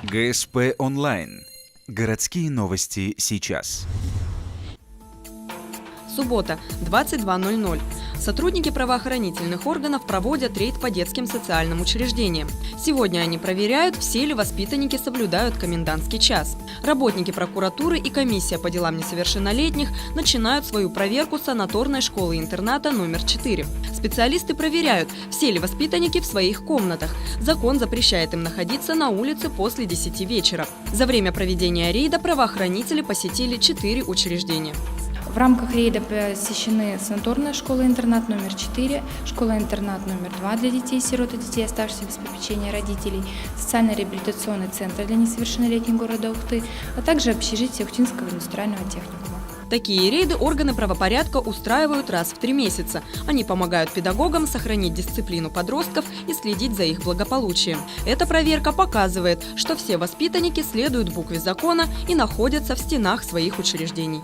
ГСП онлайн. Городские новости сейчас. Суббота, 22:00. Сотрудники правоохранительных органов проводят рейд по детским социальным учреждениям. Сегодня они проверяют, все ли воспитанники соблюдают комендантский час. Работники прокуратуры и комиссия по делам несовершеннолетних начинают свою проверку санаторной школы-интерната номер 4. Специалисты проверяют, все ли воспитанники в своих комнатах. Закон запрещает им находиться на улице после 10 вечера. За время проведения рейда правоохранители посетили 4 учреждения. В рамках рейда посещены санаторная школа-интернат номер 4, школа-интернат номер 2 для детей-сирот и детей, оставшихся без попечения родителей, социально-реабилитационный центр для несовершеннолетних города Ухты, а также общежитие Ухтинского индустриального техникума. Такие рейды органы правопорядка устраивают раз в 3 месяца. Они помогают педагогам сохранить дисциплину подростков и следить за их благополучием. Эта проверка показывает, что все воспитанники следуют букве закона и находятся в стенах своих учреждений.